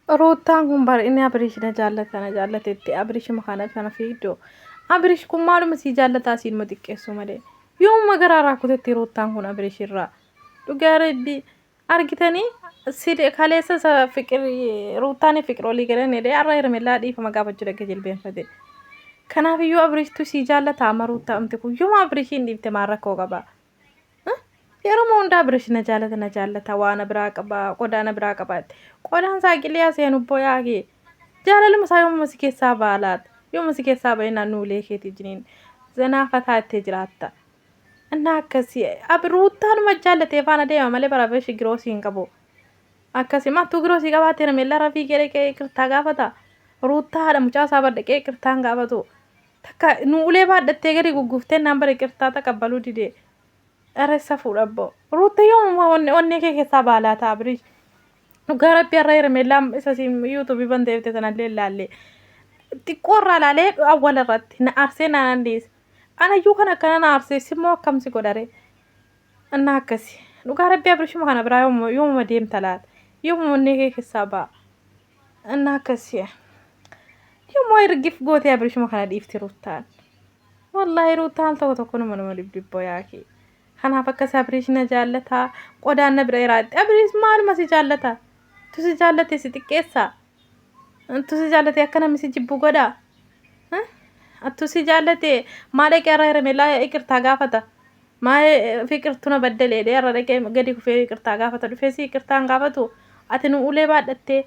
Ruutaan kun bar inni Abiriishina jaallatetti Abiriishima kana fiidoo Abiriish kun maaluma si jaallataa siin ma xiqqeessu malee yooma garaa raakutetti Ruutaan kun Abiriishirraa dhugaa rabbi argitanii sidi kaleessa fiqir Ruutaan fiqir olii galanidhe arra hirmellaa dhiifama gaafachuu dhagge jilbeenfate kanaafiyyuu Abiriishtu si jaallataa ama Ruutaa amte kun yooma Abiriishiin dhiifte maal rakkoo qaba. Yeroo hunda Abiriishina jaallata waan biraa qaba qodaana biraa qabaate qodaan saaqilee aseen ubboyaage jaalaluma isaa yooma si keessaa baalaat yooma si keessaa ba'ee naannolee keetii jiniin zanaafataa itti jiraatta. Innaa akkasii Ruutaan ma jaallatee faana deema malee bara Abiriish giroosii hin qabu. Akkasii mattuu giroosii qabaatee nameellaa rafii qeeqee qirtaa gaafata. Ruutaa haadha mucaa isaa badhaqee qirtaan gaafatu. Takka nu ulee baadhattee gadi gugguuftee naan bare qirtaa taqabbaluu didee. Aressa fuudhabbo. Ruuta yooma onnee kee keessaa baalaata Abiriish. Dhugaa rabbi arra hirmellaa isa yuutuubii banteefte sanallee ilaalle. Xiqqoorraa ilaalee awwala irratti na aarsee naan andeesse. Anayyuu kan akkana na aarseessi immoo akkamsi godhare. Innaa akkasi. Dhugaa rabbi Abiriishuma kana biraa yooma deemta laata. Yooma onnee kee keessaa ba'a. Innaa akkasi. Yooma ergif gootee Abiriishuma kana dhiifti Ruutaan. Wallaahi Ruutaan tokko nama dhibbibboo yaakee. Kanaaf akkas Abiriishina jaallataa qodaan na bira jiraatti Abiriish maaluma si jaallata tusi jaallate si xiqqeessa tusi jaallate akka namni si jibbu godha tusi jaallate maa dhaqee irra hirmellaa iqirtaa gaafata maa fiqirtu na baddalee irra dhaqee gadi kufee iqirtaa gaafata dhufee si iqirtaan gaafatu ati nu ulee baadhattee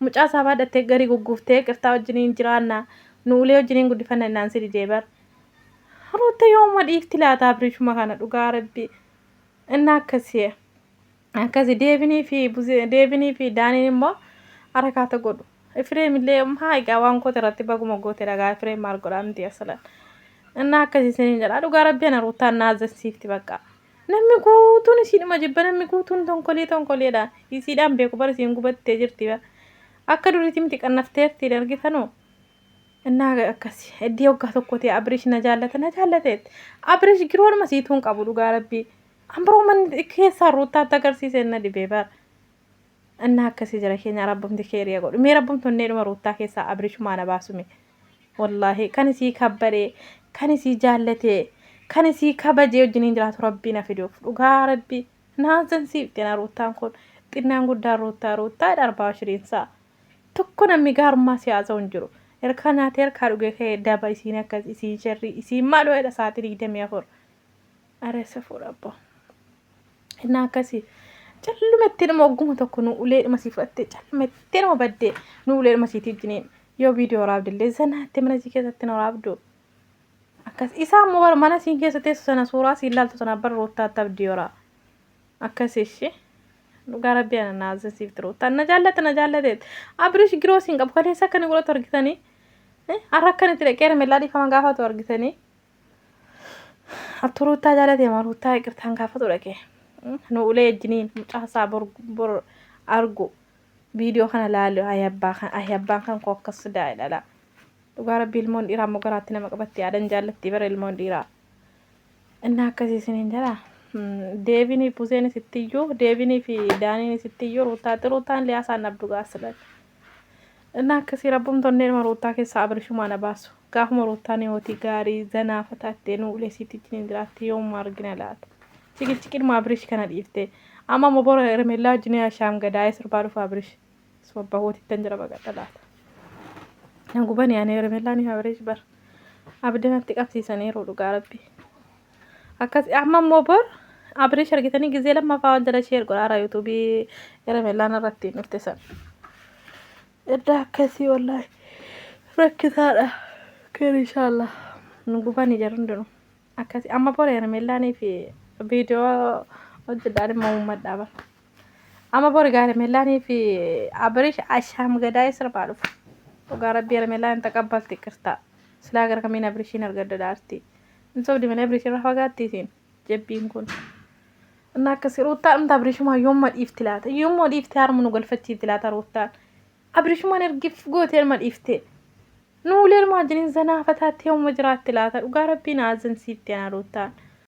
mucaa isaa baadhattee gadi gugguuftee iqirtaa wajjiniin jiraanna nu ulee wajjiniin guddifanna innaan si didee bar. Ruuta yooma dhiifti laata Abiriishuma kana dhugaa rabbi. Innaa akkasii deebinii fi daaniin immoo harakaata godhu. Efreem illee haa egaa waan goote irratti baguma goote dhagaa Efreem maal godhaa miti asalan. Innaa akkasii siniin jedhaa dhugaa rabbi ana Ruutaan naazasiifti bakka. Namni guutuun isiidhuma jibba namni guutuun tonkoleedhaan isiidhaan beeku bara isiin gubattee jirti. Akka duriitti miti qannafteetti argitanuu. Innaa akkasii iddoo waggaa tokko ta'e Abiriish na jaallateetti Abiriish giroon masiituun qabu dhugaa rabbii ambaroo manni keessaa Ruutaatti agarsiise na dhibee bara. Innaa akkasii jira keenya rabbamti keeriya godhu mee rabbamtonnee dhuma Ruutaa keessaa Abiriishuma na baasume wallaahi kan isii kabbadee kan isii jaallatee kan isii kabajee wajjiniin jiraatu rabbii na fiduuf dhugaa rabbii naazansiifte na Ruutaan kun xinnaan guddaan Ruutaa darbaa shiriinsaa tokko namni gaarummaa siyaasaa hin jiru. Erga nyaatee harkaa dhugee ka'ee daba isiin akkas isiin sharrii isiin maaloo jedha sa'aatii 24 areessa fuudhabbo. Innaa akkasii callumetti nama ogguma tokko nu ulee dhuma sii fudhattee callumetti nama baddee nu ulee dhuma siitii jiniin yoo viidiyoo waraabdillee zanaattee mana sii keessatti na waraabdu. Akkas isaa immoo bara mana siin keessa teessu sana suuraa siin ilaaltu sana bara Ruutaatti abdii horaa. Akkasii ishee. Dhugaa rabbii ana naazasiifti Ruutaan na jaallateet Abiriish giroosiin qabu kaleessa akka inni godhatu argitanii har'a akka inni dhaqee hirmellaa dhiifama gaafatu argitanii attu Ruutaa jaallatee maa Ruutaa iqirtaan gaafatu dhaqee nu ulee ejjiniin mucaa isaa bor argu viidiyoo kana laalu ayyaabbaan kan koo akkas daa'edha dhugaa rabbii ilmoon dhiiraa immoo garaatti nama qabatti yaadan jaallatti bara ilmoon dhiiraa innaa akkasii isiniin jedhaa. Deebinii Puseen sittiyyuu deebinii fi daaniin sittiyyuu Ruutaan liyaasaan abduu gaasilan. Innaa akkasii rabbumtonnee dhuma Ruutaa keessaa Abiriishuma na baasu. Gaafuma Ruutaan hootii gaarii zanaafataattee nu ulee siitti jiniin jiraatti yooma argina laata. Ciqilciqilma Abiriish kana dhiiftee amma immoo bora hirmellaa wajjin ashaam gadaa'ee sirbaa dhufa Abiriish. Sobba hootittan jira baqadha laata. Nan gubanii ani hirmellaan Abiriish bara. Abdanatti qabsiisaniiru dhugaa rabbii. Akkas amma immoo bor Abiriish argitanii gizee lammaffaa wajjala ishee godhaara yuutuubii hirmellaan irratti dhufte sana. Edda akkasii wallaahi rakkisaadha. Kan inshaallah nu gubanii jiru hundinuu. Akkasii amma bor hirmellaanii fi viidiyoo hojjedhaan immoo uummadhaa bara. Amma bor hirmellaanii fi Abiriish ashaam gadaa'ee sirbaa dhufu. Dhugaa rabbii hirmellaan taqabbalti qirtaa. Silaa gara kamiin Abiriishiin argadda daarti. Insoo dimana Abiriish irraa fagaattiitiin jabbiin kun. Innaa akkasii Ruutaan Abiriishuma yooma dhiifti laata yooma dhiifte harma nu galfachiifti laata Ruutaan. Abiriishumaan ergif gootee ilma dhiifte. Nu ulee ilma wajjiniin zanaafataatti yooma jiraatti laata dhugaa rabbii naazansiifte ana Ruutaan.